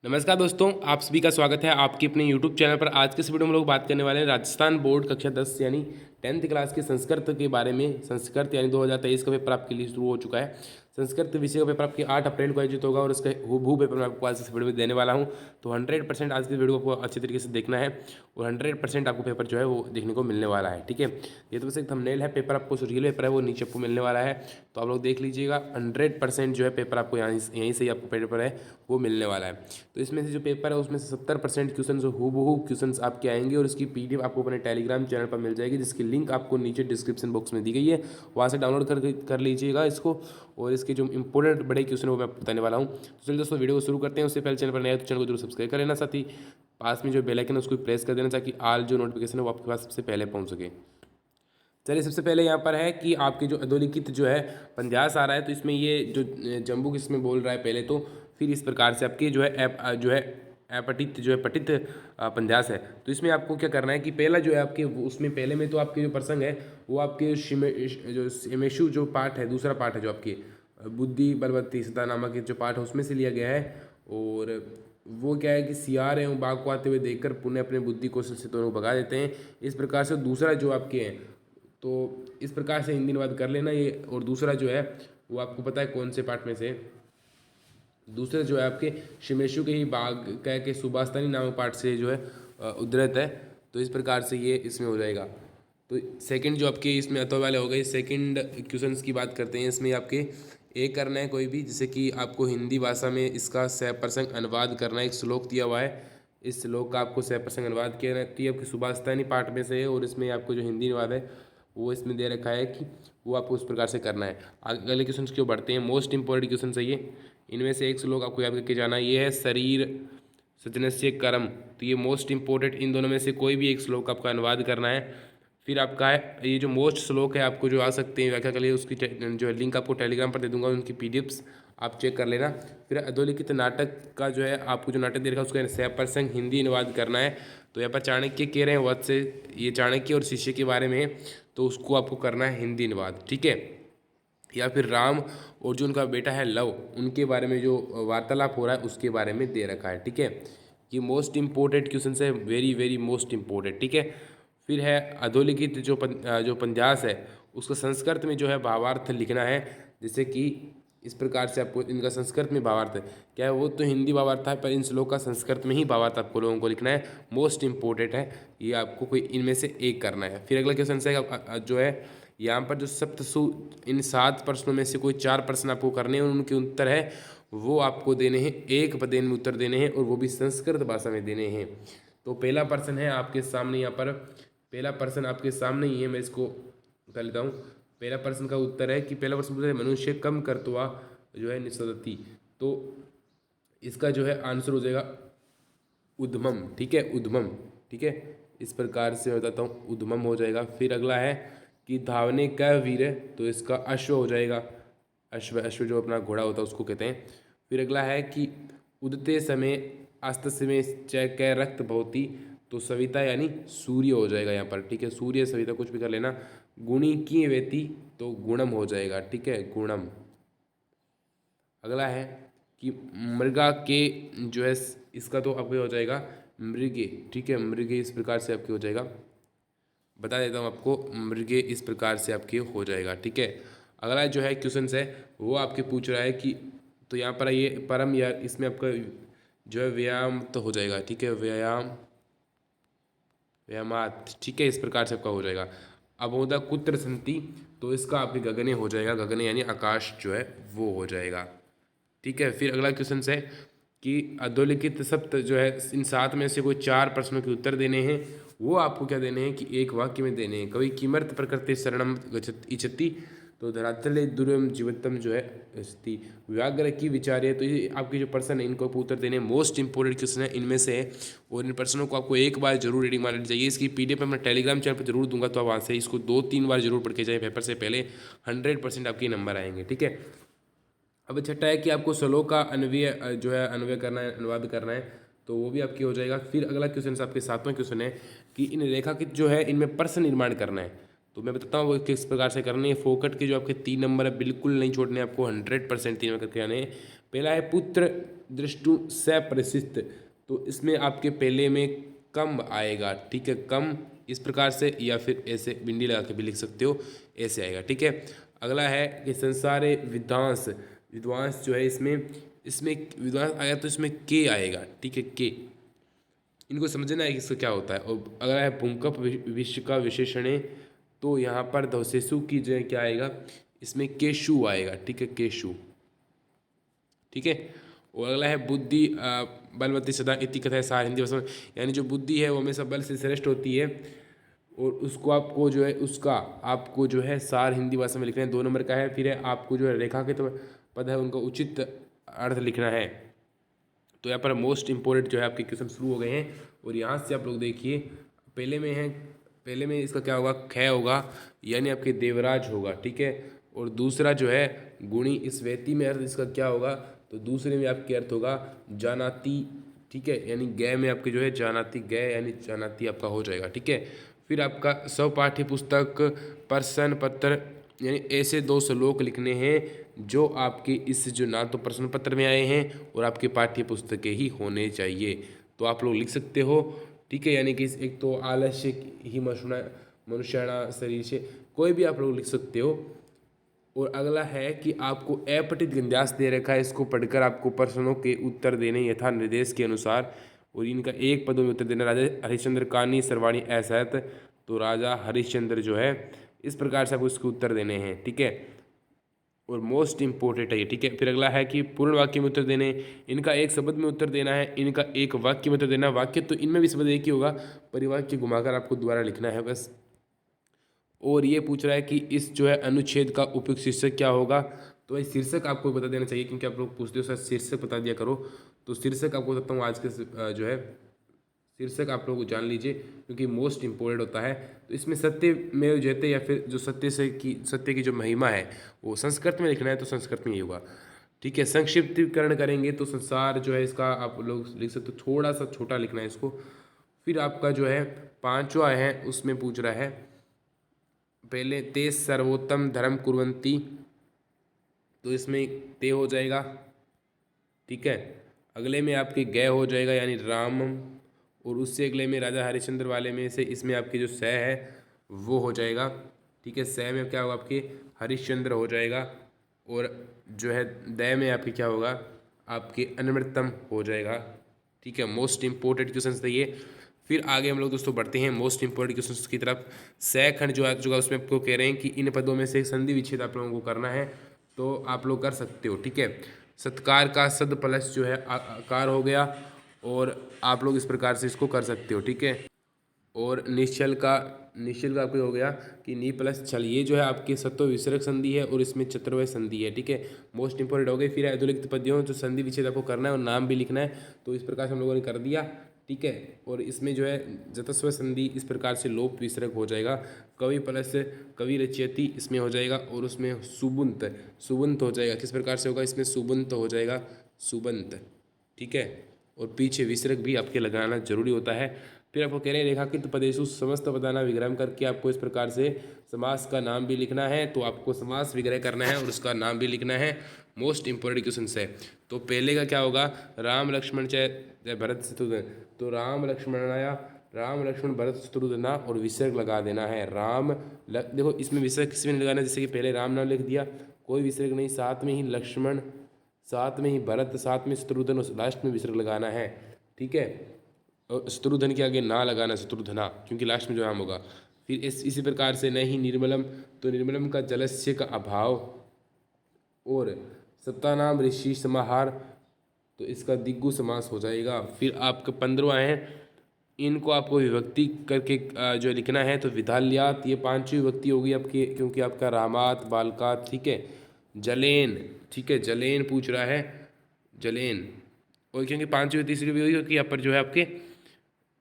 नमस्कार दोस्तों, आप सभी का स्वागत है आपके अपने YouTube चैनल पर। आज के इस वीडियो में हम लोग बात करने वाले हैं राजस्थान बोर्ड कक्षा 10 यानी 10th क्लास के संस्कृत के बारे में। संस्कृत यानी 2023 का पेपर आपके लिए शुरू हो चुका है। संस्कृत विषय का पेपर आपके 8 अप्रैल को आयोजित होगा और उसका हूबहू पेपर मैं आपको आज इस वीडियो में देने वाला हूँ। तो 100% आज की वीडियो को आपको अच्छी तरीके से देखना है और 100% आपको पेपर जो है वो देखने को मिलने वाला है। ठीक है, ये तो बस एक थंबनेल है, पेपर आपको जो रियल पेपर है वो नीचे आपको मिलने वाला है, तो आप लोग देख लीजिएगा। 100% जो है पेपर आपको यहीं से ही आपको पेपर है वो मिलने वाला है। तो इसमें से जो पेपर है उसमें से 70% क्वेश्चन हूबहू क्वेश्चन आपके आएंगे और इसकी पीडीएफ आपको अपने टेलीग्राम चैनल पर मिल जाएगी, जिसकी लिंक आपको नीचे डिस्क्रिप्शन बॉक्स में दी गई है, वहाँ से डाउनलोड कर लीजिएगा इसको। और इसके जो इंपॉर्टेंट बड़े क्वेश्चन है वो मैं आपको बताने वाला हूँ। तो चलिए दोस्तों वीडियो को शुरू करते हैं। उससे पहले चैनल पर नया है तो चैनल को जरूर सब्सक्राइब कर लेना, साथ ही पास में जो बेल आइकन है उसको प्रेस कर देना ताकि आल जो नोटिफिकेशन है वो आपके पास सबसे पहले पहुँच सके। चलिए सबसे पहले यहाँ पर है कि आपके जो अधोलिखित जो है पंजास आ रहा है, तो इसमें ये जो जम्बू इसमें बोल रहा है पहले, तो फिर इस प्रकार से आपकी जो है जो है अपठित जो है पठित पंजास है। तो इसमें आपको क्या करना है कि पहला जो है आपके उसमें पहले में तो आपके जो प्रसंग है वो आपके जो सिमेशु जो पाठ है, दूसरा पाठ है जो आपकी बुद्धि बलवती सदा नामक जो पाठ है उसमें से लिया गया है। और वो क्या है कि सियार एवं बाघ को आते हुए देखकर पुण्य अपने बुद्धि कौशल से दोनों भगा देते हैं। इस प्रकार से दूसरा जो आपके हैं तो इस प्रकार से हिंदी अनुवाद कर लेना ये। और दूसरा जो है वो आपको पता है कौन से पाठ में से, दूसरे जो है आपके शिमेशु के ही बाघ कह के सुभाषतानी नामक पाठ से जो है उद्धृत है। तो इस प्रकार से ये इसमें हो जाएगा। तो सेकंड जो आपके इसमें अथवा वाले हो गए, सेकंड क्वेश्चंस की बात करते हैं। इसमें आपके एक करना है कोई भी, जैसे कि आपको हिंदी भाषा में इसका 100% अनुवाद करना है। एक श्लोक दिया हुआ है, इस श्लोक का आपको 100% अनुवाद किया रहती है आपकी सुभाषतानी पाठ में से है। और इसमें आपको जो हिंदी अनुवाद है वो इसमें दे रखा है कि वो आपको उस प्रकार से करना है। अगले क्वेश्चन क्यों बढ़ते हैं, मोस्ट इंपॉर्टेंट क्वेश्चन है ये। इनमें से एक श्लोक आपको याद करके जाना है, ये है शरीर सजनस्य कर्म। तो ये मोस्ट इंपॉर्टेंट, इन दोनों में से कोई भी एक श्लोक आपका अनुवाद करना है। फिर आपका है ये जो मोस्ट श्लोक है आपको जो आ सकते हैं व्याख्या के लिए, उसकी जो लिंक आपको टेलीग्राम पर दे दूंगा, उनकी पीडीएफ्स आप चेक कर लेना। फिर अधोलिखित नाटक का जो है आपको जो नाटक दे रखा है उसका 100% हिंदी अनुवाद करना है। तो यहाँ पर चाणक्य कह रहे हैं वध से, ये चाणक्य और शिष्य के बारे में है, तो उसको आपको करना है हिंदी अनुवाद। ठीक है, या फिर राम और जो उनका बेटा है लव, उनके बारे में जो वार्तालाप हो रहा है उसके बारे में दे रखा है। ठीक है, ये मोस्ट इंपॉर्टेंट क्वेश्चन है, वेरी वेरी मोस्ट इंपॉर्टेंट। ठीक है, फिर है अधोलिखित जो पंजास है उसका संस्कृत में जो है भावार्थ लिखना है। जैसे कि इस प्रकार से आपको इनका संस्कृत में भावार्थ क्या है, वो तो हिंदी भावार्थ है पर इन श्लोक का संस्कृत में ही भावार्थ आपको लोगों को लिखना है। मोस्ट इंपॉर्टेंट है ये, आपको कोई इनमें से एक करना है। फिर अगला क्वेश्चन है जो है यहाँ पर जो सप्तसु, इन 7 प्रश्नों में से कोई 4 प्रश्न आपको करने हैं, उनके उत्तर है वो आपको देने हैं, एक पदेन में उत्तर देने हैं और वो भी संस्कृत भाषा में देने हैं। तो पहला प्रश्न है आपके सामने, यहाँ पर पहला प्रश्न आपके सामने ही है, मैं इसको कर लेता हूँ। पहला प्रश्न का उत्तर है कि पहला प्रश्न पूछा है मनुष्य कम कर्तवा जो है निसदति। तो इसका जो है आंसर हो जाएगा उद्मम। ठीक है, उद्मम। ठीक है, इस प्रकार से बताता हूँ, उद्मम हो जाएगा। फिर अगला है कि धावने का वीर है, तो इसका अश्व हो जाएगा। अश्व, अश्व जो अपना घोड़ा होता है उसको कहते हैं। फिर अगला है कि उदते समय अस्त समय च कै रक्त भवती, तो सविता यानी सूर्य हो जाएगा यहाँ पर। ठीक है, सूर्य सविता कुछ भी कर लेना। गुणी की वेती, तो गुणम हो जाएगा। ठीक है, गुणम। अगला है कि मृगा के जो है इसका तो आपको हो जाएगा मृगे। ठीक है, मृगे इस प्रकार से आपके हो जाएगा, बता देता हूँ आपको, मृगे इस प्रकार से आपके हो जाएगा। ठीक है, अगला जो है क्वेश्चन है वो आपके पूछ रहा है कि, तो यहाँ पर ये परम या इसमें आपका जो है व्यायाम तो हो जाएगा। ठीक है, व्यायाम व्यायामात। ठीक है, इस प्रकार से आपका हो जाएगा। अबोधा कुत्र संति, तो इसका आपके गगने हो जाएगा, गगने यानी आकाश जो है वो हो जाएगा। ठीक है, फिर अगला क्वेश्चन है कि अधोलिखित सप्त जो है इन 7 में से कोई 4 प्रश्नों के उत्तर देने हैं, वो आपको क्या देने हैं कि एक वाक्य में देने हैं। कवि किमर्थ प्रकृति शरणम इच्छति, तो धरातले दुर्यम जीवतम जो है स्थिति व्याग्र की विचार है। तो ये आपके जो प्रश्न है इनको उत्तर देने मोस्ट इंपॉर्टेंट क्वेश्चन है इनमें से है। और इन प्रश्नों को आपको एक बार जरूर रीडिंग मारनी चाहिए। इसकी पीडीएफ मैं टेलीग्राम चैनल पर जरूर दूंगा, तो आप वहाँ से इसको 2-3 बार जरूर पढ़ के जाए पेपर से पहले, 100% आपके नंबर आएंगे। ठीक है, अब छठा है कि आपको श्लोक का अन्वय जो है अन्वय करना है, अनुवाद करना है, तो वो भी आपकी हो जाएगा। फिर अगला क्वेश्चन आपके 7वां क्वेश्चन है कि इन रेखांकित जो है इनमें प्रश्न निर्माण करना है। तो मैं बताता हूँ वो किस प्रकार से करनी है। फोकट के जो आपके 3 नंबर है बिल्कुल नहीं छोड़ने, आपको 100% 3 नंबर करके आने हैं। पहला है पुत्र दृष्टु स प्रसिद्ध, तो इसमें आपके पहले में कम आएगा, ठीक है, कम इस प्रकार से, या फिर ऐसे बिंदी लगा के भी लिख सकते हो, ऐसे आएगा, ठीक है। अगला है कि संसारे विद्वांस, विद्वांस जो है इसमें विद्वांस आया तो इसमें के आएगा, ठीक है, के, इनको समझना है कि इसका क्या होता है। और अगला है पुंकप विश्व का विशेषण है, तो यहाँ पर धवसेसु की जो है क्या आएगा, इसमें केशु आएगा, ठीक है, केशु, ठीक है। और अगला है बुद्धि बलवती सदा इति कथा है सार हिंदी भाषा में, यानी जो बुद्धि है वो हमेशा बल से श्रेष्ठ होती है, और उसको आपको जो है उसका आपको जो है सार हिंदी भाषा में लिखना है, 2 नंबर का है। फिर है आपको जो है रेखांकित पद है उनका उचित अर्थ लिखना है। तो यहाँ पर मोस्ट इंपोर्टेंट जो है आपके क्वेश्चन शुरू हो गए हैं, और यहाँ से आप लोग देखिए पहले में इसका क्या होगा, ख होगा, यानी आपके देवराज होगा, ठीक है। और दूसरा जो है गुणी, इस व्यक्ति में अर्थ इसका क्या होगा, तो दूसरे में आपके अर्थ होगा जानाती, ठीक है, यानी गय में आपके जो है जानाती, गय यानी जानाती आपका हो जाएगा, ठीक है। फिर आपका स्वपाठ्य पुस्तक प्रश्न पत्र, यानी ऐसे 2 श्लोक लिखने हैं जो आपके इस जो ना तो प्रश्न पत्र में आए हैं और आपके पाठ्य पुस्तकें ही होने चाहिए, तो आप लोग लिख सकते हो, ठीक है। यानी कि एक तो आलस्य ही मनुष्याणा शरीर से, कोई भी आप लोग लिख सकते हो। और अगला है कि आपको अपठित गंध्यास दे रखा है, इसको पढ़कर आपको प्रश्नों के उत्तर देने यथा निर्देश के अनुसार, और इनका एक पदों में उत्तर देना। राजा हरिश्चंद्र कानी सर्वाणी असहत, तो राजा हरिश्चंद्र जो है इस प्रकार से आपको इसके उत्तर देने हैं, ठीक है, और मोस्ट इंपोर्टेंट है ये, ठीक है। फिर अगला है कि पूर्ण वाक्य में उत्तर देने, इनका एक शब्द में उत्तर देना है, इनका एक वाक्य में उत्तर देना। वाक्य तो इनमें भी शब्द एक ही होगा, परिवाक्य घुमाकर आपको दोबारा लिखना है बस। और ये पूछ रहा है कि इस जो है अनुच्छेद का उपयुक्त शीर्षक क्या होगा, तो भाई शीर्षक आपको बता देना चाहिए, क्योंकि आप लोग पूछते हो सर शीर्षक बता दिया करो, तो शीर्षक आपको बताता हूँ आज के जो है शीर्षक आप लोग जान लीजिए, क्योंकि मोस्ट इंपोर्टेंट होता है। तो इसमें सत्य में जयते, या फिर जो सत्य की जो महिमा है वो संस्कृत में लिखना है, तो संस्कृत में ही होगा, ठीक है। संक्षिप्तीकरण करेंगे तो संसार जो है इसका आप लोग लिख सकते हो, थोड़ा सा छोटा लिखना है इसको। फिर आपका जो है 5वां है, उसमें पूछ रहा है पहले ते सर्वोत्तम धर्म कुर्वन्ति, तो इसमें ते हो जाएगा, ठीक है। अगले में आपके गय हो जाएगा, यानी राम, और उससे अगले में राजा हरिश्चंद्र वाले में से इसमें आपके जो स है वो हो जाएगा, ठीक है। स में क्या होगा, आपके हरिश्चंद्र हो जाएगा, और जो है दय में आपके क्या होगा, आपके अनमृतम हो जाएगा, ठीक है। मोस्ट इंपोर्टेंट क्वेश्चन था ये। फिर आगे हम लोग दोस्तों बढ़ते हैं मोस्ट इंपोर्टेंट क्वेश्चन की तरफ। स खंड जो आ चुका है उसमें आपको कह रहे हैं कि इन पदों में से एक संधि विच्छेद आप लोगों को करना है, तो आप लोग कर सकते हो, ठीक है। सत्कार का सद प्लस जो है आकार हो गया, और आप लोग इस प्रकार से इसको कर सकते हो, ठीक है। और निश्चल का आपको हो गया कि नी प्लस छल, ये जो है आपके सत्व विसर्ग संधि है, और इसमें चतुर्वय संधि है, ठीक है। मोस्ट इंपोर्टेंट हो गई। फिर अधोलिखित पद्यों जो संधि विच्छेद आपको करना है और नाम भी लिखना है, तो इस प्रकार से हम लोगों ने कर दिया, ठीक है। और इसमें जो है जतस्व संधि इस प्रकार से लोप विसर्ग हो जाएगा, कवि प्लस कवि रचयति इसमें हो जाएगा, और उसमें सुबंत हो जाएगा, किस प्रकार से होगा, इसमें सुबंत हो जाएगा, सुबंत, ठीक है। और पीछे विसर्ग भी आपके लगाना जरूरी होता है। फिर आपको कह रहे हैं रेखांकित पदेशु समस्त पदाना विग्रह करके आपको इस प्रकार से समास का नाम भी लिखना है, तो आपको समास विग्रह करना है और उसका नाम भी लिखना है। मोस्ट इंपोर्टेंट क्वेश्चन है। तो पहले का क्या होगा, राम लक्ष्मण जय भरत शत्रुघ्न, तो राम लक्ष्मण भरत शत्रुघ्न और विसर्ग लगा देना है। देखो इसमें विसर्ग किस में लगाना है, जैसे कि पहले राम नाम लिख दिया, कोई विसर्ग नहीं, साथ में ही लक्ष्मण, साथ में ही भरत, साथ में शत्रुघ्न, लास्ट में विसर्ग लगाना है, ठीक है। और शत्रुघ्न के आगे ना लगाना, शत्रुघ्ना, क्योंकि लास्ट में जो नाम होगा। फिर इसी प्रकार से नहीं निर्मलम, तो निर्मलम का जलस्य का अभाव, और सप्तानाम ऋषि समाहार, तो इसका दिग्गु समास हो जाएगा। फिर आपका 15वां है, इनको आपको विभक्ति करके जो लिखना है, तो विधाल्यात, ये 5वीं विभक्ति होगी आपकी, क्योंकि आपका रामात बालकात, ठीक है। जलेन, ठीक है, जलेन पूछ रहा है, जलेन, और क्योंकि 5वीं तीसरी भी होगी, क्योंकि यहाँ पर जो है आपके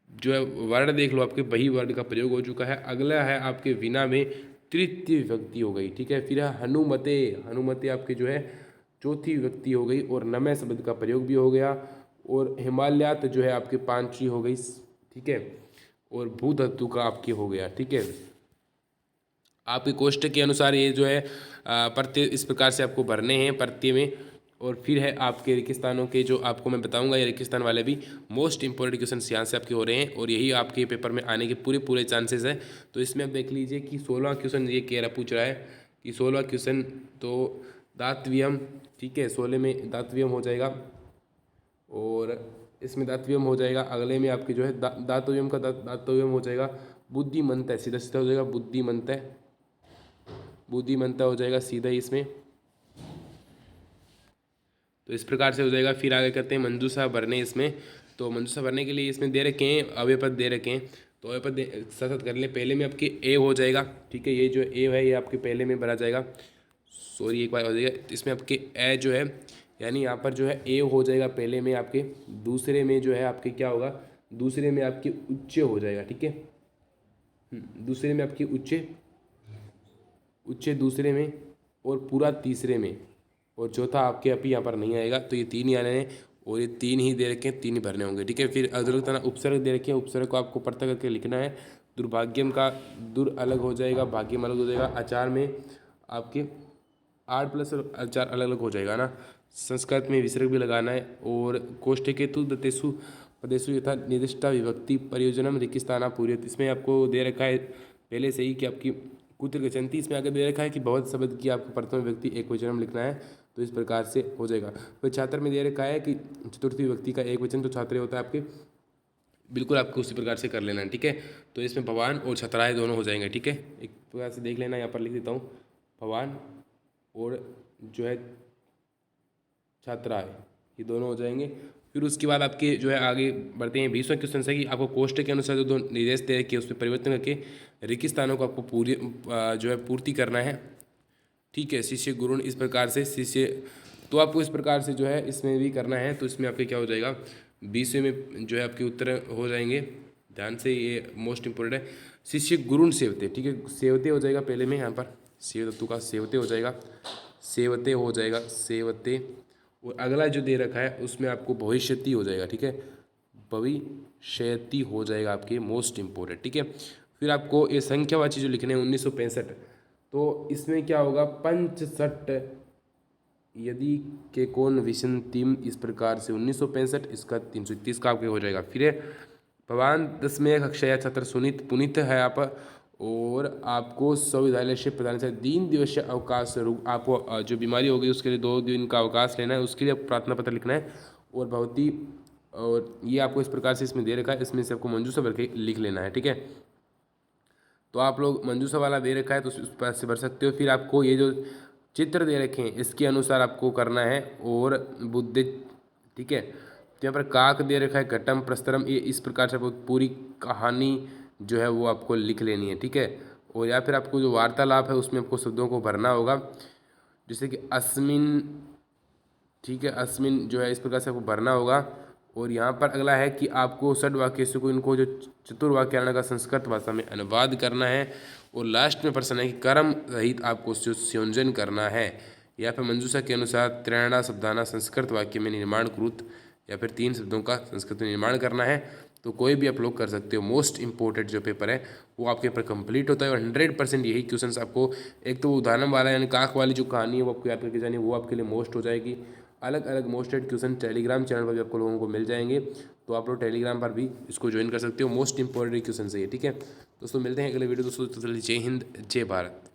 जो है वर्ण देख लो, आपके वही वर्ण का प्रयोग हो चुका है। अगला है आपके विना में तृतीय विभक्ति हो गई, ठीक है। फिर है हनुमते आपके जो है 4थी विभक्ति हो गई, और नमय शब्द का प्रयोग भी हो गया, और हिमालयात जो है आपके 5वीं हो गई, ठीक है। और भूधतु का आपके हो गया, ठीक है। आपके कोष्टक के अनुसार ये जो है प्रत्यय इस प्रकार से आपको भरने हैं प्रत्यय में। और फिर है आपके रेगिस्तानों के, जो आपको मैं बताऊंगा, ये रेगिस्तान वाले भी मोस्ट इंपॉर्टेंट क्वेश्चन यहाँ से आपके हो रहे हैं और यही आपके पेपर में आने के पूरे पूरे चांसेस है। तो इसमें आप देख लीजिए कि 16 क्वेश्चन ये कह रहा पूछ रहा है कि 16 क्वेश्चन तो दातव्यम, ठीक है, 16 में दातव्यम हो जाएगा और इसमें दातव्यम हो जाएगा। अगले में आपके जो है दातव्यम का दातव्यम हो जाएगा बुद्धिमंत, सीधा सीधा हो जाएगा बुद्धिमंत हो जाएगा सीधा ही इसमें। तो इस प्रकार से हो जाएगा। फिर आगे करते हैं मंजूषा भरने। इसमें तो मंजूषा भरने के लिए इसमें दे रखे हैं अव्यय पद दे रखे हैं, तो अव्यय पद साथ साथ कर लें। पहले में आपके ए हो जाएगा, ठीक है, ये जो ए है ये आपके पहले में भरा जाएगा, सॉरी एक बार हो जाएगा। इसमें आपके ए जो है यानी यहाँ पर जो है ए हो जाएगा पहले में आपके। दूसरे में जो है आपके क्या होगा, दूसरे में आपके उच्च हो जाएगा, ठीक है, दूसरे में आपके उच्च दूसरे में और पूरा तीसरे में, और चौथा आपके अभी यहाँ पर नहीं आएगा। तो ये तीन ही आने हैं और ये तीन ही दे रखे हैं, तीन ही भरने होंगे, ठीक है। फिर अदरक तना उपसर्ग दे रखे हैं, उपसर्ग को आपको पता करके लिखना है। दुर्भाग्यम का दुर अलग हो जाएगा, भाग्यम अलग हो जाएगा। आचार में आपके आर प्लस आचार अलग अलग हो जाएगा ना। संस्कृत में विसर्ग भी लगाना है। और कोष्ठकेतु दतेषु पदेषु यथा निर्दिष्टा विभक्ति परियोजनम रिक्तस्थाना पूर्यत, इसमें आपको दे रखा है पहले से ही कि आपकी कुत्र गच्छन्ति, इसमें आगे दे रखा है कि बहुत शब्द की आपको प्रथम व्यक्ति एक वचन लिखना है, तो इस प्रकार से हो जाएगा। फिर छात्र में दे रखा है कि चतुर्थी व्यक्ति का एक वचन तो छात्र होता है आपके, बिल्कुल आपको उसी प्रकार से कर लेना है, ठीक है। तो इसमें भवान और छात्राएं दोनों हो जाएंगे, ठीक है। एक प्रकार से देख लेना, यहाँ पर लिख देता हूँ, भवान और जो है छात्राएं, ये दोनों हो जाएंगे। फिर उसके बाद आपके जो है आगे बढ़ते हैं 20वां क्वेश्चन से कि आपको कोष्ठक के अनुसार जो दो निर्देश दे रखे उसमें परिवर्तन करके रिक्त स्थानों को आपको पूरी जो है पूर्ति करना है, ठीक है। शिष्य गुरुण, इस प्रकार से शिष्य, तो आपको इस प्रकार से जो है इसमें भी करना है। तो इसमें आपके क्या हो जाएगा, 20वें में जो है आपके उत्तर हो जाएंगे, ध्यान से, ये मोस्ट इंपोर्टेंट है। शिष्य गुरुण सेवते, ठीक है, सेवते हो जाएगा पहले में, यहाँ पर सेव तत्व का सेवते हो जाएगा, सेवते हो जाएगा, सेवते। और अगला जो दे रखा है उसमें आपको भविष्यति हो जाएगा, ठीक है, भविष्यति हो जाएगा आपके मोस्ट इंपोर्टेंट, ठीक है। फिर आपको ये संख्यावाची जो लिखने हैं 1965, तो इसमें क्या होगा, पंचसठ यदि के कौन विसंतिम, इस प्रकार से 1965, इसका 331 का आपके हो जाएगा। फिर भगवान 10वें कक्षा छात्र सुनीत पुनीत है आप, और आपको संविधालय से प्रदान से 3 दिवसीय अवकाश, आपको जो बीमारी होगी उसके लिए 2 दिन का अवकाश लेना है, उसके लिए प्रार्थना पत्र लिखना है। और बहुत ही, और ये आपको इस प्रकार से इसमें दे रखा है, इसमें से आपको मंजूषा भर के लिख लेना है, ठीक है। तो आप लोग मंजूषा वाला दे रखा है तो उस पर से भर सकते हो। फिर आपको ये जो चित्र दे रखे हैं इसके अनुसार आपको करना है। और बुद्धि, ठीक है, तो यहाँ पर काक दे रखा है, घटम प्रस्तरम, ये इस प्रकार से पूरी कहानी जो है वो आपको लिख लेनी है, ठीक है। और या फिर आपको जो वार्तालाप है उसमें आपको शब्दों को भरना होगा, जैसे कि अस्मिन, ठीक है, अस्मिन जो है इस प्रकार से आपको भरना होगा। और यहाँ पर अगला है कि आपको षड वाक्य को, इनको जो चतुर्वाक्यार्ण का संस्कृत भाषा में अनुवाद करना है। और लास्ट में प्रश्न है कि कर्म रहित आपको संयोजन करना है, या फिर मंजूषा के अनुसार त्रैणा शब्दाना संस्कृत वाक्य में निर्माण कृत, या फिर 3 शब्दों का संस्कृत में निर्माण करना है। तो कोई भी आप लोग कर सकते हो। मोस्ट इंपॉर्टेंट जो पेपर है वो आपके पेपर कंप्लीट होता है और 100% यही क्वेश्चंस आपको, एक तो उदाहरण वाला यानी काक वाली जो कहानी है वो आपको याद करके जानी, वो आपके लिए मोस्ट हो जाएगी। अलग अलग मोस्टेड क्वेश्चन टेलीग्राम चैनल पर भी आपको लोगों को मिल जाएंगे, तो आप लोग टेलीग्राम पर भी इसको ज्वाइन कर सकते हो। मोस्ट इंपॉर्टेंट क्वेश्चन है ये, ठीक है दोस्तों। मिलते हैं अगले वीडियो दोस्तों, जय हिंद जय भारत।